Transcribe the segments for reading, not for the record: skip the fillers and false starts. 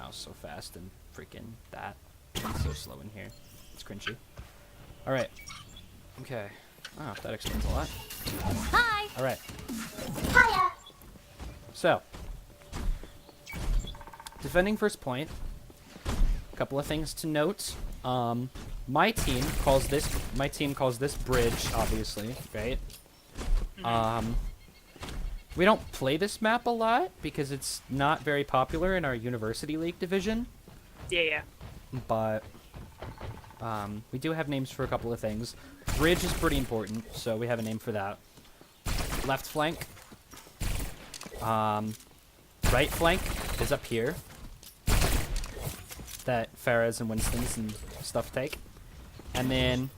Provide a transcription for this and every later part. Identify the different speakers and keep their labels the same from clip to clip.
Speaker 1: mouse so fast and freaking that. It's so slow in here. It's cringy. Alright. Okay. Oh, that explains a lot.
Speaker 2: Hi.
Speaker 1: Alright.
Speaker 2: Hiya.
Speaker 1: So, defending first point. A couple of things to note. My team calls this bridge, obviously, right? We don't play this map a lot because it's not very popular in our University League division.
Speaker 3: Yeah.
Speaker 1: But we do have names for a couple of things. Bridge is pretty important, so we have a name for that. Left flank. Right flank is up here. That Farah's and Winston's and stuff take. And then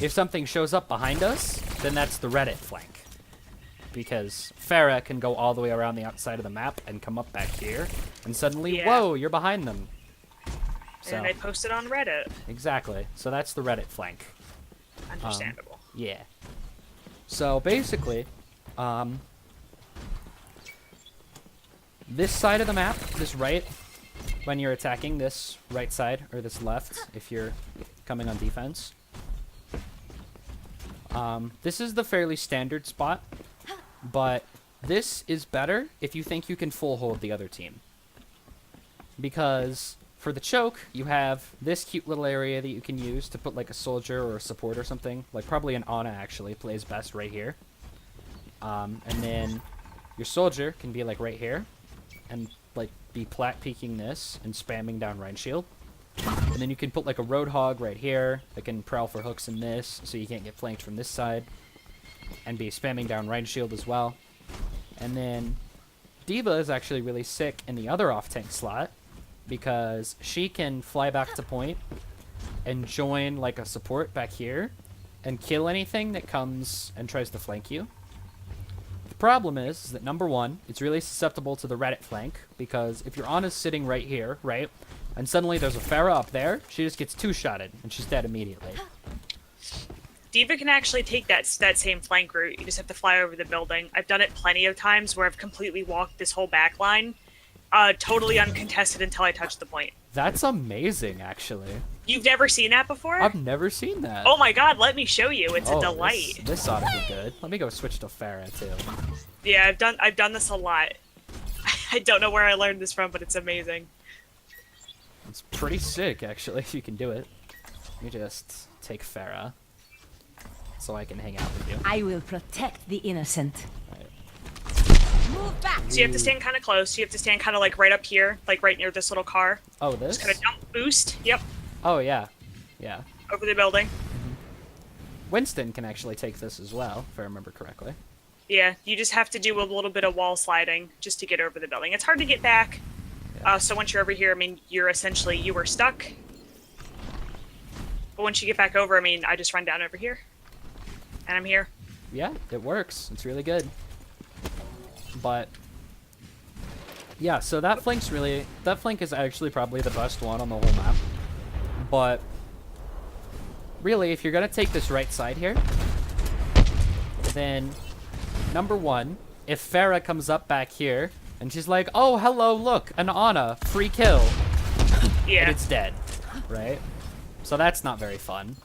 Speaker 1: if something shows up behind us, then that's the Reddit flank. Because Farah can go all the way around the outside of the map and come up back here, and suddenly, whoa, you're behind them. So,
Speaker 3: And they post it on Reddit.
Speaker 1: Exactly. So that's the Reddit flank.
Speaker 3: Understandable.
Speaker 1: Yeah. So basically, this side of the map, this right, when you're attacking this right side, or this left, if you're coming on defense, this is the fairly standard spot, but this is better if you think you can full hold the other team. Because for the choke, you have this cute little area that you can use to put like a soldier or a support or something. Like probably an Ana actually plays best right here. And then your soldier can be like right here and like be plat peeking this and spamming down Rhine Shield. And then you can put like a Roadhog right here that can prowl for hooks in this so you can't get flanked from this side. And be spamming down Rhine Shield as well. And then D.Va is actually really sick in the other off-tank slot because she can fly back to point and join like a support back here and kill anything that comes and tries to flank you. The problem is that number one, it's really susceptible to the Reddit flank because if your Ana's sitting right here, right, and suddenly there's a Farah up there, she just gets two-shotted and she's dead immediately.
Speaker 3: D.Va can actually take that same flank route. You just have to fly over the building. I've done it plenty of times where I've completely walked this whole back line, totally uncontested until I touch the point.
Speaker 1: That's amazing, actually.
Speaker 3: You've never seen that before?
Speaker 1: I've never seen that.
Speaker 3: Oh my god, let me show you. It's a delight.
Speaker 1: This ought to be good. Let me go switch to Farah, too.
Speaker 3: Yeah, I've done this a lot. I don't know where I learned this from, but it's amazing.
Speaker 1: It's pretty sick, actually, if you can do it. Let me just take Farah so I can hang out with you.
Speaker 2: I will protect the innocent.
Speaker 1: Right.
Speaker 2: Move back.
Speaker 3: So you have to stand kind of close. You have to stand kind of like right up here, like right near this little car.
Speaker 1: Oh, this?
Speaker 3: Just kind of jump, boost. Yep.
Speaker 1: Oh, yeah. Yeah.
Speaker 3: Over the building.
Speaker 1: Winston can actually take this as well, if I remember correctly.
Speaker 3: Yeah, you just have to do a little bit of wall sliding just to get over the building. It's hard to get back.
Speaker 1: Yeah.
Speaker 3: So once you're over here, I mean, you were stuck. But once you get back over, I mean, I just run down over here. And I'm here.
Speaker 1: Yeah, it works. It's really good. But yeah, so that flank is actually probably the best one on the whole map. But really, if you're gonna take this right side here, then number one, if Farah comes up back here and she's like, "Oh, hello, look, an Ana, free kill,"
Speaker 3: Yeah.
Speaker 1: and it's dead, right? So that's not very fun.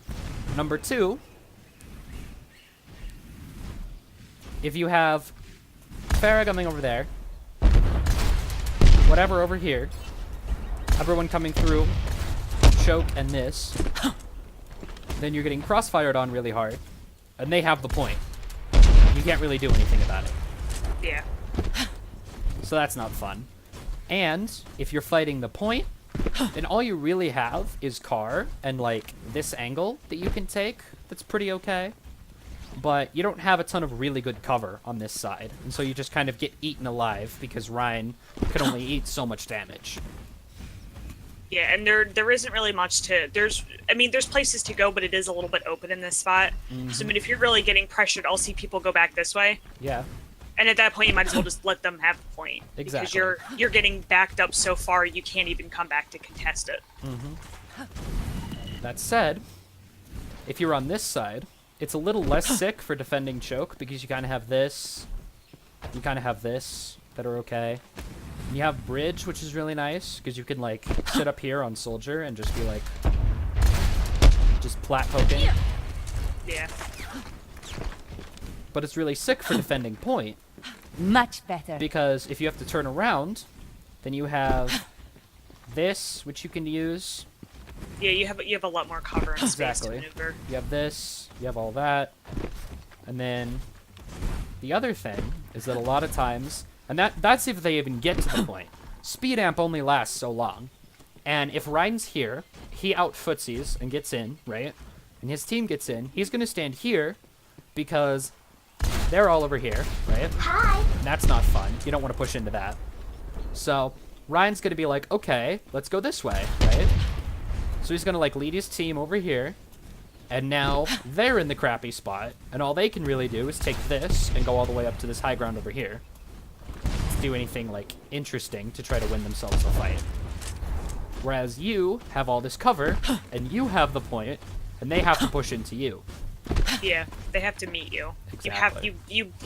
Speaker 1: Number two, if you have Farah coming over there, whatever over here, everyone coming through, choke and this, then you're getting crossfired on really hard, and they have the point. You can't really do anything about it.
Speaker 3: Yeah.
Speaker 1: So that's not fun. And if you're fighting the point, then all you really have is Car and like this angle that you can take that's pretty okay. But you don't have a ton of really good cover on this side, and so you just kind of get eaten alive because Ryan can only eat so much damage.
Speaker 3: Yeah, and there isn't really much to... there's places to go, but it is a little bit open in this spot.
Speaker 1: Mm-hmm.
Speaker 3: So, I mean, if you're really getting pressured, I'll see people go back this way.
Speaker 1: Yeah.
Speaker 3: And at that point, you might as well just let them have the point.
Speaker 1: Exactly.
Speaker 3: Because you're getting backed up so far, you can't even come back to contest it.
Speaker 1: Mm-hmm. That said, if you're on this side, it's a little less sick for defending choke because you kind of have this, you kind of have this that are okay. You have bridge, which is really nice because you can like sit up here on soldier and just be like, just plat poking.
Speaker 3: Yeah.
Speaker 1: But it's really sick for defending point
Speaker 2: Much better.
Speaker 1: because if you have to turn around, then you have this, which you can use.
Speaker 3: Yeah, you have a lot more cover and space
Speaker 1: Exactly.
Speaker 3: to maneuver.
Speaker 1: You have this, you have all that. And then the other thing is that a lot of times, and that's if they even get to the point, speed amp only lasts so long. And if Ryan's here, he out footsies and gets in, right? And his team gets in, he's going to stand here because they're all over here, right?
Speaker 2: Hi.
Speaker 1: And that's not fun. You don't want to push into that. So Ryan's going to be like, okay, let's go this way, right? So he's going to like lead his team over here. And now they're in the crappy spot. And all they can really do is take this and go all the way up to this high ground over here. To do anything like interesting to try to win themselves the fight. Whereas you have all this cover and you have the point and they have to push into you.
Speaker 3: Yeah, they have to meet you.
Speaker 1: Exactly.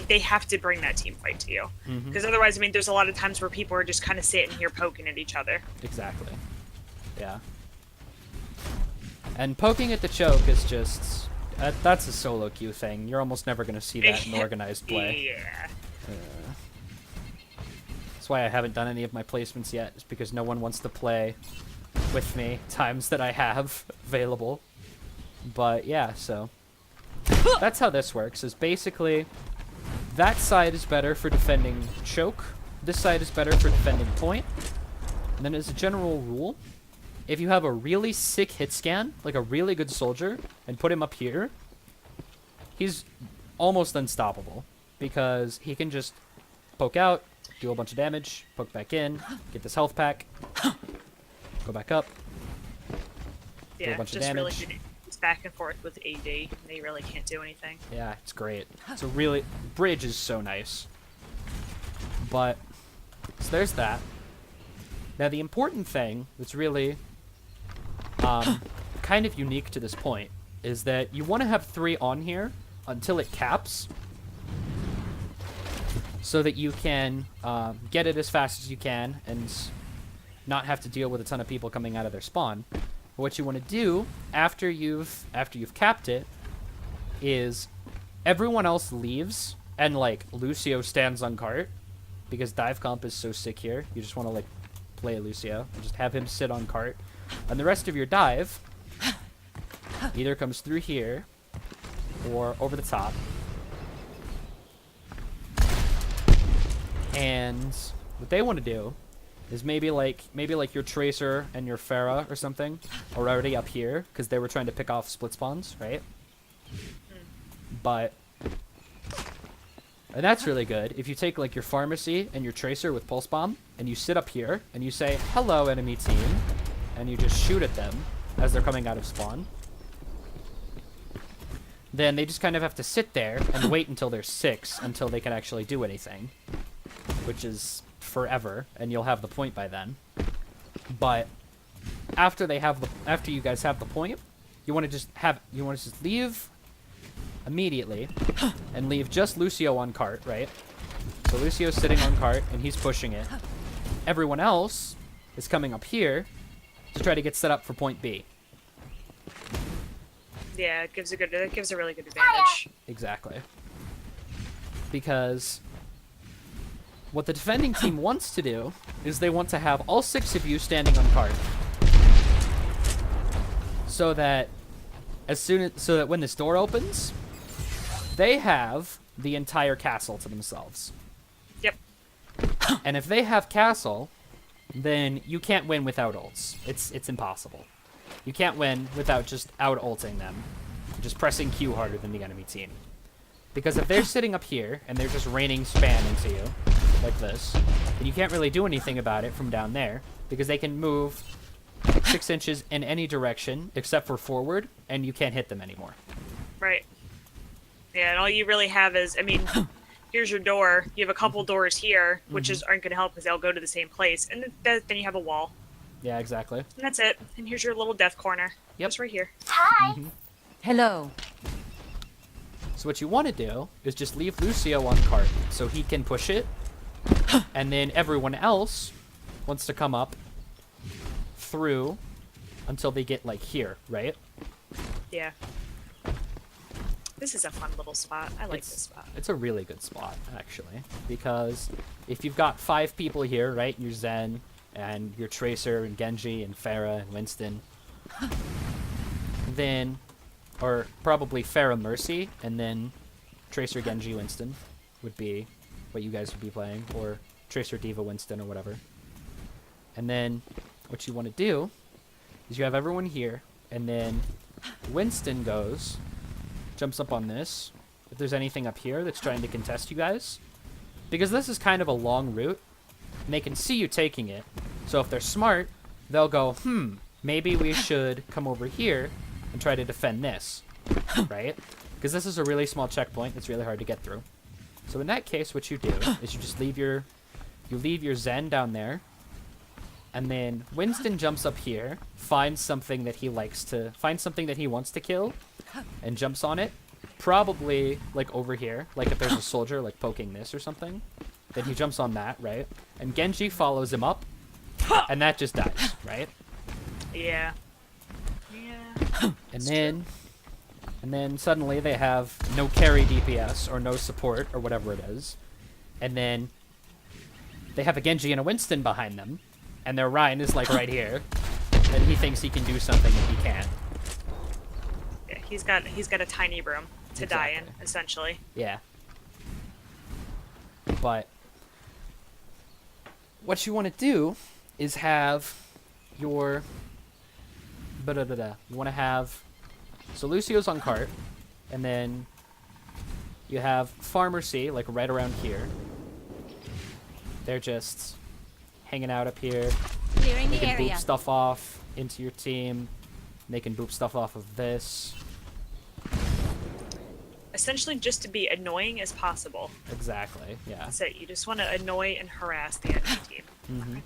Speaker 3: They have to bring that team fight to you. Because otherwise, I mean, there's a lot of times where people are just kind of sitting here poking at each other.
Speaker 1: Exactly. Yeah. And poking at the choke is just... that's a solo queue thing. You're almost never going to see that in organized play.
Speaker 3: Yeah.
Speaker 1: That's why I haven't done any of my placements yet, is because no one wants to play with me times that I have available. But yeah, so... That's how this works, is basically... That side is better for defending choke. This side is better for defending point. And then as a general rule... If you have a really sick hit scan, like a really good soldier, and put him up here, he's almost unstoppable. Because he can just poke out, do a bunch of damage, poke back in, get this health pack, go back up, do a
Speaker 3: Yeah,
Speaker 1: bunch of
Speaker 3: just really
Speaker 1: damage.
Speaker 3: good. It's back and forth with AD. And they really can't do anything.
Speaker 1: Yeah, it's great. So really, bridge is so nice. But, so there's that. Now the important thing that's really kind of unique to this point is that you want to have 3 on here until it caps so that you can get it as fast as you can and not have to deal with a ton of people coming out of their spawn. What you want to do after you've capped it is everyone else leaves and like Lucio stands on cart because dive comp is so sick here. You just want to like play Lucio and just have him sit on cart. And the rest of your dive either comes through here or over the top. And what they want to do is maybe like your Tracer and your Pharah or something are already up here because they were trying to pick off split spawns, right? And that's really good. If you take like your Pharmacy and your Tracer with Pulse Bomb and you sit up here and you say, hello enemy team, and you just shoot at them as they're coming out of spawn, then they just kind of have to sit there and wait until they're 6 until they can actually do anything, which is forever, and you'll have the point by then. But after you guys have the point, you want to just leave immediately and leave just Lucio on cart, right? So Lucio's sitting on cart and he's pushing it. Everyone else is coming up here to try to get set up for point B.
Speaker 3: Yeah, it gives a really good advantage.
Speaker 1: Exactly. Because what the defending team wants to do is they want to have all 6 of you standing on cart. So that when this door opens, they have the entire castle to themselves.
Speaker 3: Yep.
Speaker 1: And if they have castle, then you can't win without ults. It's impossible. You can't win without just out-ulting them. Just pressing Q harder than the enemy team. Because if they're sitting up here and they're just raining spam into you, like this, then you can't really do anything about it from down there, because they can move 6 inches in any direction except for forward, and you can't hit them anymore.
Speaker 3: Right. Yeah, and all you really have is, I mean, here's your door. You have a couple doors here, which aren't going to help because they'll go to the same place, and then you have a wall.
Speaker 1: Yeah, exactly.
Speaker 3: And that's it. And here's your little death corner.
Speaker 1: Yep.
Speaker 3: Just right here.
Speaker 2: Hi. Hello.
Speaker 1: So what you want to do is just leave Lucio on cart so he can push it, and then everyone else wants to come up through until they get like here, right?
Speaker 3: Yeah. This is a fun little spot. I like this spot.
Speaker 1: It's a really good spot, actually, because if you've got 5 people here, right, you're Zen, and your Tracer, and Genji, and Pharah, and Winston, then, or probably Pharah Mercy, and then Tracer, Genji, Winston would be what you guys would be playing, or Tracer, Diva, Winston, or whatever. And then what you want to do is you have everyone here, and then Winston goes, jumps up on this, if there's anything up here that's trying to contest you guys. Because this is kind of a long route, and they can see you taking it. So if they're smart, they'll go, maybe we should come over here and try to defend this, right? Because this is a really small checkpoint that's really hard to get through. So in that case, what you do is you just leave your Zen down there, and then Winston jumps up here, finds something that he wants to kill, and jumps on it. Probably like over here, like if there's a soldier like poking this or something, then he jumps on that, right? And Genji follows him up, and that just dies, right?
Speaker 3: Yeah. Yeah.
Speaker 1: And then suddenly they have no carry DPS or no support or whatever it is, and then they have a Genji and a Winston behind them, and their Ryan is like right here, and he thinks he can do something and he can't.
Speaker 3: Yeah, he's got a tiny room to die in, essentially.
Speaker 1: Yeah. But what you want to do is have your you want to have, so Lucio's on cart, and then you have Farmer C like right around here. They're just hanging out up here.
Speaker 2: Clearing
Speaker 1: They
Speaker 2: the
Speaker 1: can boop
Speaker 2: area.
Speaker 1: stuff off into your team. They can boop stuff off of this.
Speaker 3: Essentially just to be annoying as possible.
Speaker 1: Exactly, yeah.
Speaker 3: That's it. You just want to annoy and harass the enemy team.
Speaker 1: Mm-hmm.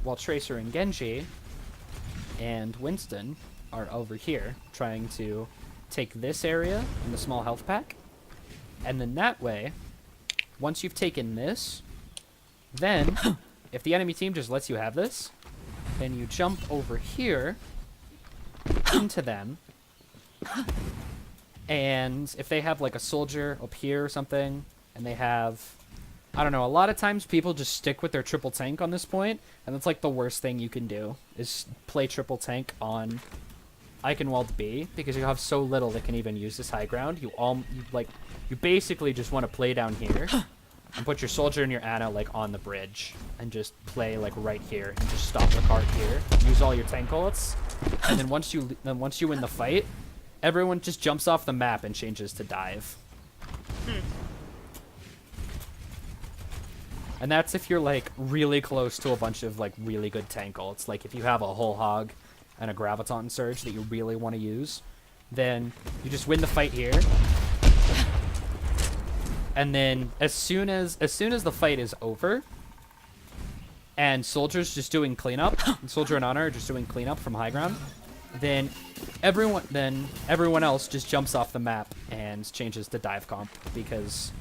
Speaker 1: While Tracer and Genji and Winston are over here trying to take this area in the small health pack. And then that way, once you've taken this, then if the enemy team just lets you have this, then you jump over here into them. And if they have like a soldier up here or something, and they have, I don't know, a lot of times people just stick with their triple tank on this point, and that's like the worst thing you can do, is play triple tank on Eichenwalde B, because you have so little that can even use this high ground. You basically just want to play down here, and put your soldier and your Ana like on the bridge, and just play like right here, and just stop the cart here, use all your tank ults, and then once you win the fight, everyone just jumps off the map and changes to dive. And that's if you're like really close to a bunch of like really good tank ults. Like if you have a whole hog and a graviton surge that you really want to use, then you just win the fight here. And then as soon as the fight is over, and Soldier's just doing cleanup, and Soldier and Honor are just doing cleanup from high ground, then everyone else just jumps off the map and changes to dive comp, because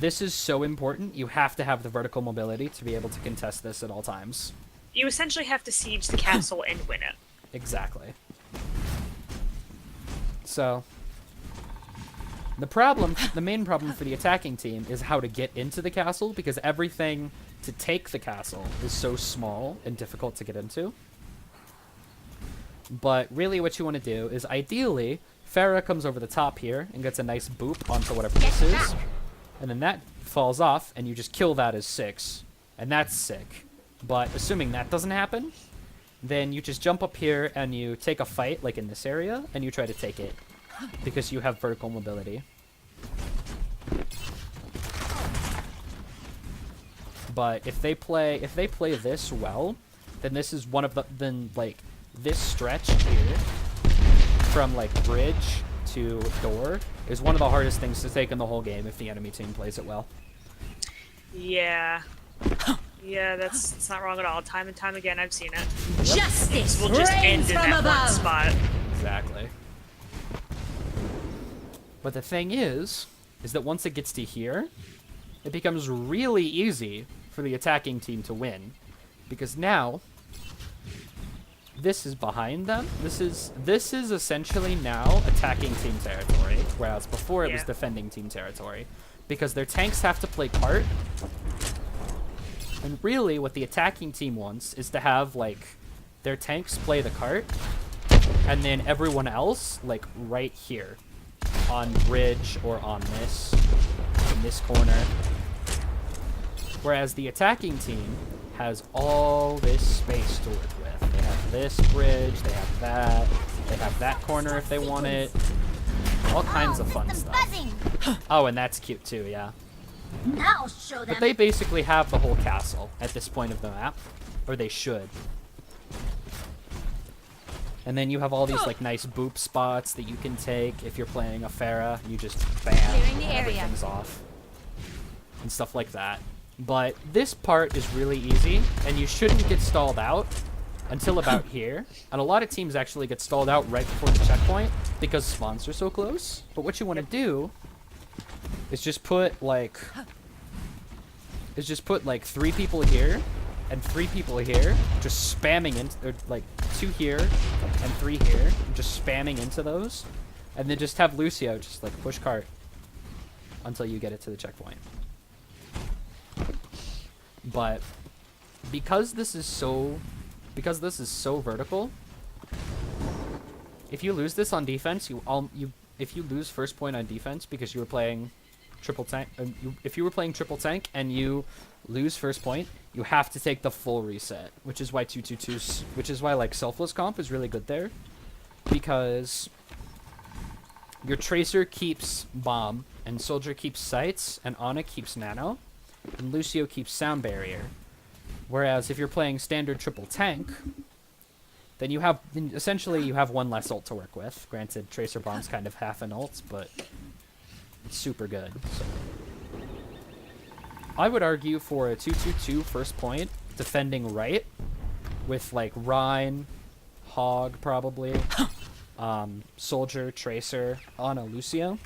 Speaker 1: this is so important. You have to have the vertical mobility to be able to contest this at all times.
Speaker 3: You essentially have to siege the castle and win it.
Speaker 1: Exactly. So the main problem for the attacking team is how to get into the castle, because everything to take the castle is so small and difficult to get into. But really what you want to do is, ideally, Pharah comes over the top here and gets a nice boop onto whatever this is. And then that falls off, and you just kill that as 6. And that's sick. But assuming that doesn't happen, then you just jump up here and you take a fight, like in this area, and you try to take it, because you have vertical mobility. But if they play this well, then this is one of the, like this stretch here from like bridge to door is one of the hardest things to take in the whole game if the enemy team plays it well.
Speaker 3: Yeah. Yeah, that's not wrong at all. Time and time again, I've seen it.
Speaker 2: Justice
Speaker 3: We'll just end
Speaker 2: reigns
Speaker 3: in
Speaker 2: from
Speaker 3: that one
Speaker 2: above.
Speaker 3: spot.
Speaker 1: Exactly. But the thing is that once it gets to here, it becomes really easy for the attacking team to win. Because now, this is behind them. This is essentially now attacking team territory, whereas before it was defending team territory. Because their tanks have to play cart. And really, what the attacking team wants is to have, like, their tanks play the cart, and then everyone else, like, right here. On bridge or on this, in this corner. Whereas the attacking team has all this space to work with. They have this bridge, they have that corner if they want it. All kinds of fun stuff. Oh, and that's cute too, yeah.
Speaker 2: Now show them.
Speaker 1: But they basically have the whole castle at this point of the map. Or they should. And then you have all these like nice boop spots that you can take. If you're playing a Pharah, you just bam,
Speaker 2: Clearing the area.
Speaker 1: everything's off. And stuff like that. But this part is really easy, and you shouldn't get stalled out until about here. And a lot of teams actually get stalled out right before the checkpoint because spawns are so close. But what you want to do is just put like 3 people here and 3 people here, just spamming into, or like 2 here and 3 here, just spamming into those, and then just have Lucio just like push cart until you get it to the checkpoint. But because this is so vertical, if you lose this on defense, if you lose first point on defense because you were playing triple tank, if you were playing triple tank and you lose first point, you have to take the full reset, which is why 222, which is why like selfless comp is really good there, because your tracer keeps bomb and soldier keeps sights and Ana keeps nano and Lucio keeps sound barrier. Whereas if you're playing standard triple tank, then you have essentially you have 1 less ult to work with. Granted, tracer bomb's kind of half an ult, but it's super good. So I would argue for a 2-2-2 first point, defending right, with like Rhine, Hog probably, Soldier, Tracer, Ana, Lucio.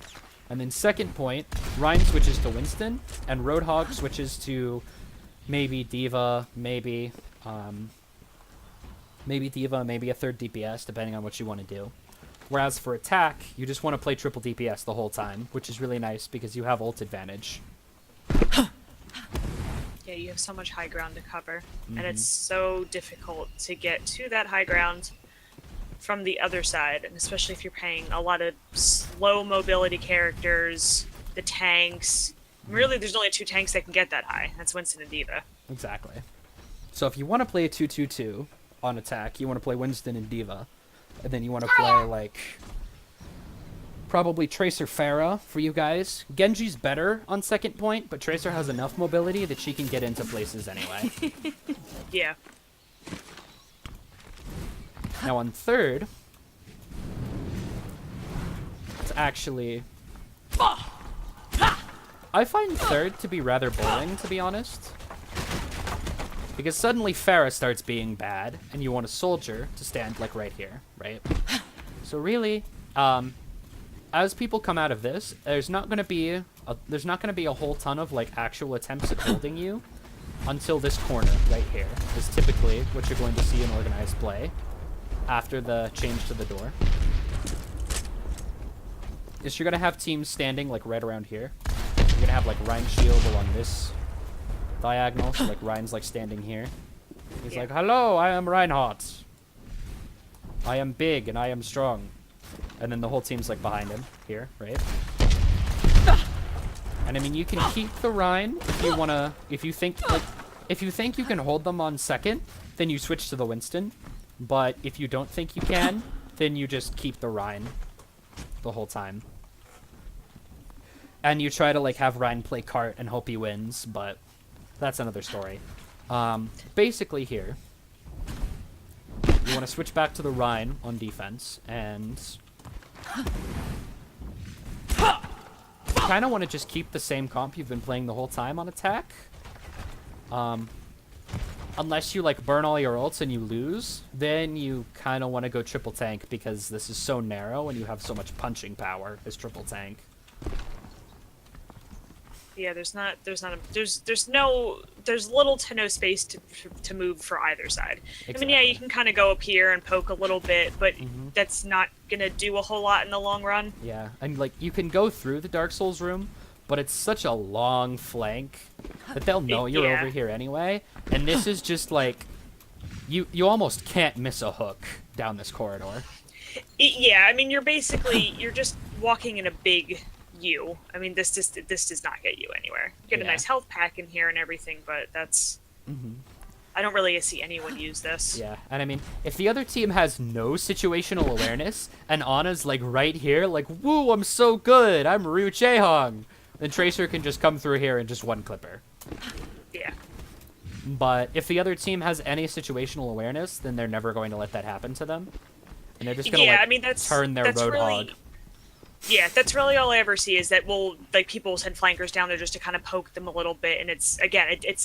Speaker 1: And then second point, Rhine switches to Winston, and Roadhog switches to maybe Diva, maybe Diva, maybe a third DPS, depending on what you want to do. Whereas for attack, you just want to play triple DPS the whole time, which is really nice because you have ult advantage.
Speaker 3: Yeah, you have so much high ground to cover, and it's so difficult to get to that high ground from the other side, and especially if you're playing a lot of slow mobility characters, the tanks. Really, there's only 2 tanks that can get that high. That's Winston and Diva.
Speaker 1: Exactly. So if you want to play a 2-2-2 on attack, you want to play Winston and Diva, and then you want to play like probably Tracer Pharah for you guys. Genji's better on second point, but Tracer has enough mobility that she can get into places anyway.
Speaker 3: Yeah.
Speaker 1: Now on third, it's actually... I find third to be rather boring, to be honest. Because suddenly Pharah starts being bad, and you want a soldier to stand like right here, right? So really, as people come out of this, there's not gonna be a whole ton of like actual attempts at holding you until this corner right here is typically what you're going to see in organized play after the change to the door. Is you're gonna have teams standing like right around here. You're gonna have like Rhine shield along this diagonal, so like Rhine's like standing here. He's like, "Hello, I am Reinhardt. I am big and I am strong." And then the whole team's like behind him here, right? And I mean, you can keep the Rhine if you wanna, if you think you can hold them on second, then you switch to the Winston. But if you don't think you can, then you just keep the Rhine the whole time. And you try to like have Rhine play cart and hope he wins, but that's another story. Basically here, you want to switch back to the Rhine on defense, and you kind of want to just keep the same comp you've been playing the whole time on attack. Unless you like burn all your ults and you lose, then you kind of want to go triple tank because this is so narrow and you have so much punching power as triple tank.
Speaker 3: Yeah, there's little to no space to move for either side.
Speaker 1: Exactly.
Speaker 3: I mean, yeah, you can kind of go up here and poke a little bit, but
Speaker 1: Mm-hmm.
Speaker 3: that's not gonna do a whole lot in the long run.
Speaker 1: Yeah, and like you can go through the Dark Souls room, but it's such a long flank that they'll know you're
Speaker 3: Yeah.
Speaker 1: over here anyway. And this is just like you almost can't miss a hook down this corridor.
Speaker 3: Yeah, I mean, you're just walking in a big U. I mean, this does not get you anywhere. You get a
Speaker 1: Yeah.
Speaker 3: nice health pack in here and everything, but that's. I don't really see anyone use this.
Speaker 1: Yeah, and I mean, if the other team has no situational awareness, and Anna's like right here, like, woo, I'm so good, I'm Ryu Chaehong, then Tracer can just come through here and just one clip her.
Speaker 3: Yeah.
Speaker 1: But if the other team has any situational awareness, then they're never going to let that happen to them. And they're just gonna
Speaker 3: Yeah,
Speaker 1: like
Speaker 3: I mean,
Speaker 1: turn their
Speaker 3: that's
Speaker 1: roadhog.
Speaker 3: really. Yeah, that's really all I ever see is that people will send flankers down there just to kind of poke them a little bit, and it's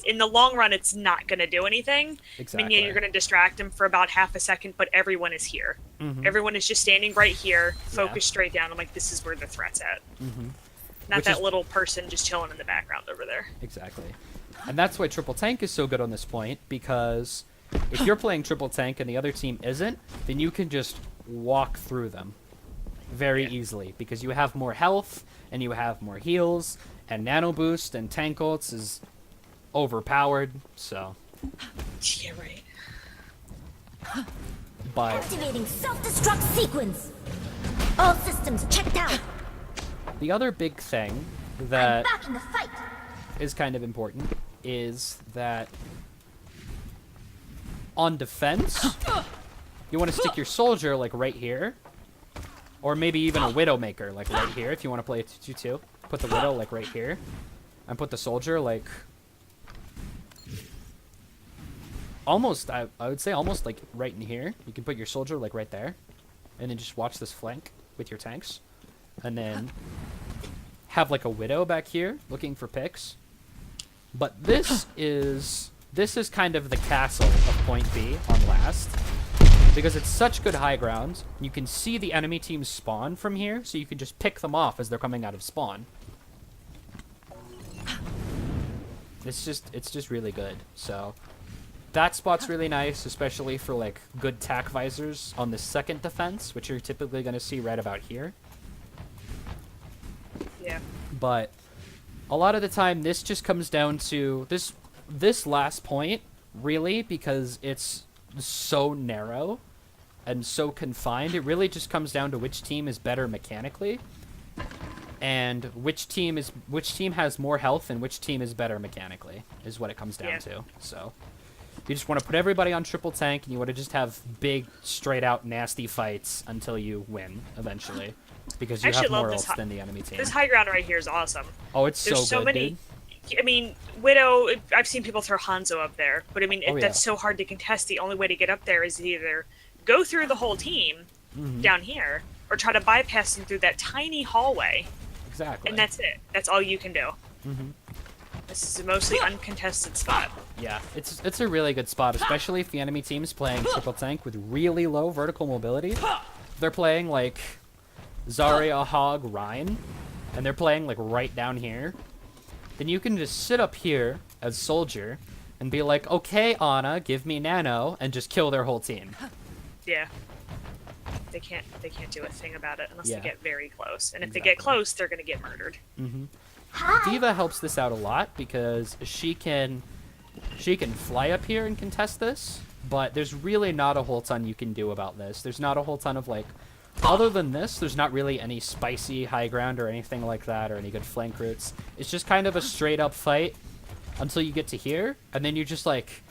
Speaker 3: in the long run, it's not going to do anything.
Speaker 1: Exactly.
Speaker 3: I mean, yeah, you're going to distract them for about half a second, but everyone is here. Everyone is just standing right here, focused straight down. I'm like, this is where the threat's at. Not
Speaker 1: Which
Speaker 3: that
Speaker 1: is-
Speaker 3: little person just chilling in the background over there.
Speaker 1: Exactly. And that's why triple tank is so good on this point, because if you're playing triple tank and the other team isn't, then you can just walk through them very easily, because you have more health and you have more heals, and nano boost and tank ults is overpowered, so.
Speaker 3: Yeah, right.
Speaker 1: But
Speaker 2: Activating self-destruct sequence. All systems checked out.
Speaker 1: the other big thing
Speaker 2: I'm
Speaker 1: that
Speaker 2: back in the fight.
Speaker 1: is kind of important is that on defense, you want to stick your soldier like right here, or maybe even a Widowmaker like right here if you want to play a 2-2-2. Put the Widow like right here, and put the soldier like almost, I would say almost like right in here. You can put your soldier like right there, and then just watch this flank with your tanks, and then have like a Widow back here looking for picks. But this is kind of the castle of point B on last, because it's such good high ground. You can see the enemy teams spawn from here, so you can just pick them off as they're coming out of spawn. It's just really good. So that spot's really nice, especially for like good tack visors on the second defense, which you're typically going to see right about here.
Speaker 3: Yeah.
Speaker 1: But a lot of the time, this just comes down to this last point, really, because it's so narrow and so confined. It really just comes down to which team is better mechanically, and which team has more health and which team is better mechanically, is what it comes down to. So you just want to put everybody on triple tank, and you want to just have big, straight out, nasty fights until you win eventually, because you
Speaker 3: I actually
Speaker 1: have more
Speaker 3: love this
Speaker 1: ults than the enemy team.
Speaker 3: This high ground right here is awesome.
Speaker 1: Oh, it's
Speaker 3: There's
Speaker 1: so good,
Speaker 3: many.
Speaker 1: dude.
Speaker 3: I mean, Widow. I've seen people throw Hanzo up there, but I mean,
Speaker 1: Oh,
Speaker 3: that's so hard to contest. The only way to get up there is either go through the whole team down here, or try to bypass them through that tiny hallway,
Speaker 1: Exactly.
Speaker 3: and that's it. That's all you can do. This is a mostly uncontested spot.
Speaker 1: Yeah, it's a really good spot, especially if the enemy team's playing triple tank with really low vertical mobility. If they're playing like Zarya, Hog, Rhine, and they're playing like right down here, then you can just sit up here as soldier and be like, okay, Ana, give me nano, and just kill their whole team.
Speaker 3: Yeah. They can't do a thing about it unless
Speaker 1: Yeah.
Speaker 3: they get very close. And if they
Speaker 1: Exactly.
Speaker 3: get close, they're gonna get murdered.
Speaker 1: Diva helps this out a lot because she can fly up here and contest this, but there's really not a whole ton you can do about this. There's not a whole ton of like, other than this, there's not really any spicy high ground or anything like that, or any good flank routes. It's just kind of a straight up fight until you get to here, and then you just like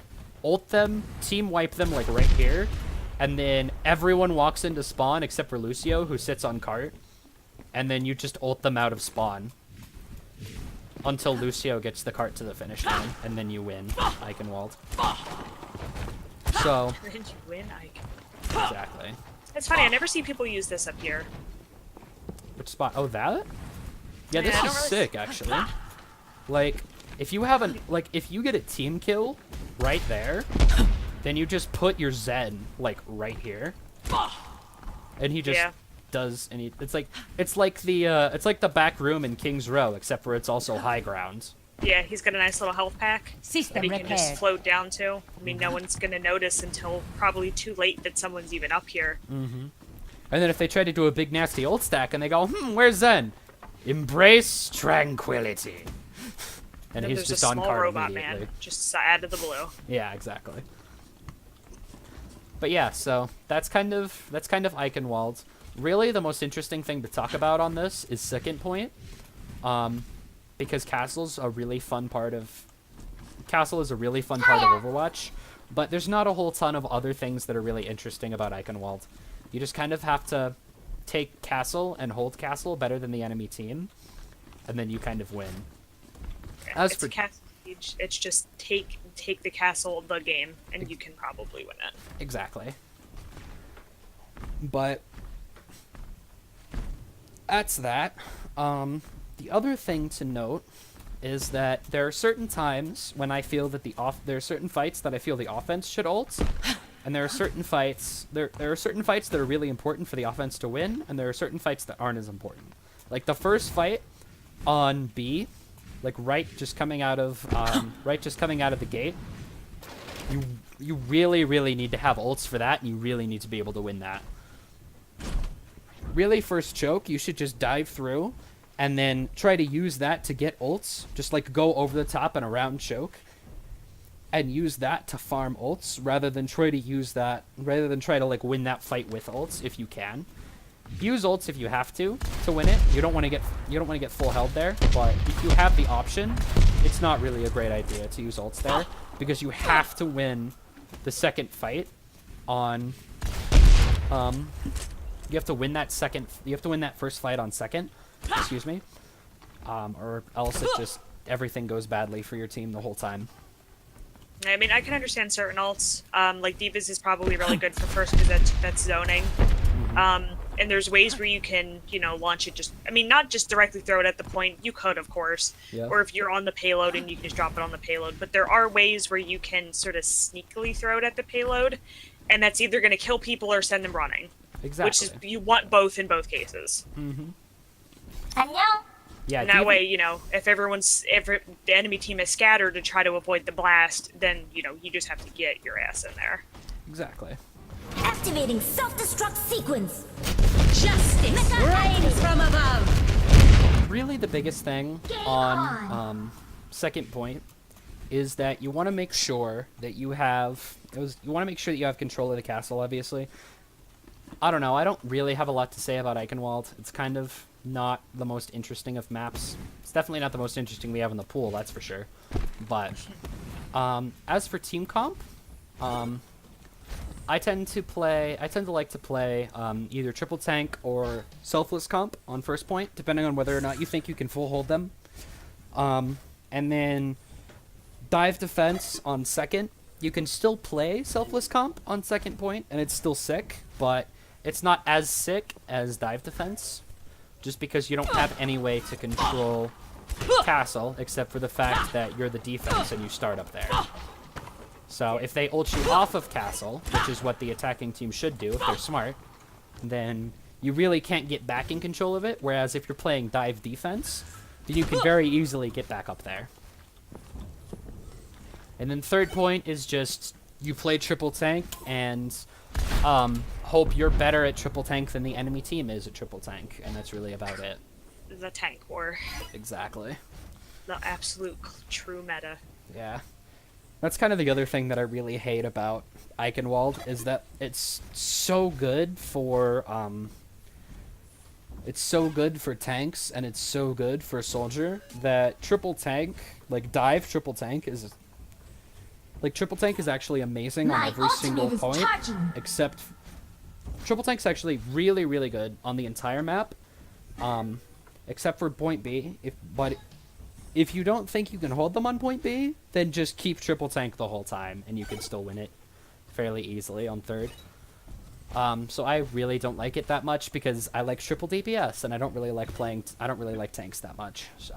Speaker 1: ult them, team wipe them like right here, and then everyone walks into spawn except for Lucio, who sits on cart, and then you just ult them out of spawn until Lucio gets the cart to the finish line, and then you win Eichenwalde. So,
Speaker 3: And then you win, Ike.
Speaker 1: exactly.
Speaker 3: It's funny, I never see people use this up here.
Speaker 1: Which spot? Oh, that? Yeah,
Speaker 3: Yeah,
Speaker 1: this
Speaker 3: I
Speaker 1: is
Speaker 3: don't really-
Speaker 1: sick, actually. Like, if you have if you get a team kill right there, then you just put your Zen, like, right here. And he just
Speaker 3: Yeah.
Speaker 1: does any. It's like the back room in King's Row, except for it's also high ground.
Speaker 3: Yeah, he's got a nice little health pack that
Speaker 2: System
Speaker 3: he can just
Speaker 2: repaired.
Speaker 3: float down to. I mean, no one's gonna notice until probably too late that someone's even up here.
Speaker 1: And then if they try to do a big nasty old stack and they go, where's Zen? Embrace tranquility. And
Speaker 3: Then
Speaker 1: he's
Speaker 3: there's
Speaker 1: just
Speaker 3: a
Speaker 1: on
Speaker 3: small
Speaker 1: card
Speaker 3: robot
Speaker 1: immediately.
Speaker 3: man, just out of the blue.
Speaker 1: Yeah, exactly. But yeah, so that's kind of Eichenwalde. Really, the most interesting thing to talk about on this is second point, because Castle is a really fun part of Overwatch. But there's not a whole ton of other things that are really interesting about Eichenwalde. You just kind of have to take Castle and hold Castle better than the enemy team, and then you kind of win. As
Speaker 3: It's
Speaker 1: for
Speaker 3: a castle siege. It's just take the castle of the game, and you can probably win it.
Speaker 1: Exactly. But that's that. The other thing to note is that there are certain times when I feel that there are certain fights that I feel the offense should ult, and there are certain fights there are certain fights that are really important for the offense to win, and there are certain fights that aren't as important. Like the first fight on B, like right just coming out of the gate. You really need to have ults for that, and you really need to be able to win that. Really, first choke, you should just dive through, and then try to use that to get ults. Just like go over the top and around choke, and use that to farm ults rather than try to like win that fight with ults if you can. Use ults if you have to win it. You don't want to get full held there, but if you have the option, it's not really a great idea to use ults there because you have to win the second fight on you have to win that first fight on second, excuse me. Or else it just everything goes badly for your team the whole time.
Speaker 3: I mean, I can understand certain ults. Like Divas is probably really good for first because that's zoning. And there's ways where you can, launch it not just directly throw it at the point. You could, of course.
Speaker 1: Yeah.
Speaker 3: Or if you're on the payload and you can just drop it on the payload. But there are ways where you can sort of sneakily throw it at the payload. And that's either going to kill people or send them running.
Speaker 1: Exactly.
Speaker 3: Which is, you want both in both cases.
Speaker 1: Yeah.
Speaker 3: And that way, if the enemy team is scattered to try to avoid the blast, then, you just have to get your ass in there.
Speaker 1: Exactly.
Speaker 2: Activating self-destruct sequence.
Speaker 4: Justice reigns from above.
Speaker 1: Really, the biggest thing on second point is that you want to make sure that you have control of the castle. Obviously, I don't know. I don't really have a lot to say about Eichenwalde. It's kind of not the most interesting of maps. It's definitely not the most interesting we have in the pool. That's for sure. But as for team comp, I tend to like to play either triple tank or selfless comp on first point, depending on whether or not you think you can full hold them. And then dive defense on second. You can still play selfless comp on second point, and it's still sick, but it's not as sick as dive defense, just because you don't have any way to control castle except for the fact that you're the defense and you start up there. So if they ult you off of castle, which is what the attacking team should do if they're smart, then you really can't get back in control of it, whereas if you're playing dive defense, then you can very easily get back up there. And then third point is just you play triple tank and hope you're better at triple tank than the enemy team is at triple tank, and that's really about it.
Speaker 3: The tank war.
Speaker 1: Exactly.
Speaker 3: The absolute true meta.
Speaker 1: Yeah. That's kind of the other thing that I really hate about Eichenwalde is that it's so good for tanks and it's so good for soldier that triple tank, like dive triple tank is actually amazing on
Speaker 2: My
Speaker 1: every single
Speaker 2: ultimate is
Speaker 1: point,
Speaker 2: charging.
Speaker 1: except triple tank's actually really, really good on the entire map, except for point B. If you don't think you can hold them on point B, then just keep triple tank the whole time, and you can still win it fairly easily on third. So I really don't like it that much because I like triple DPS, and I don't really like tanks that much. So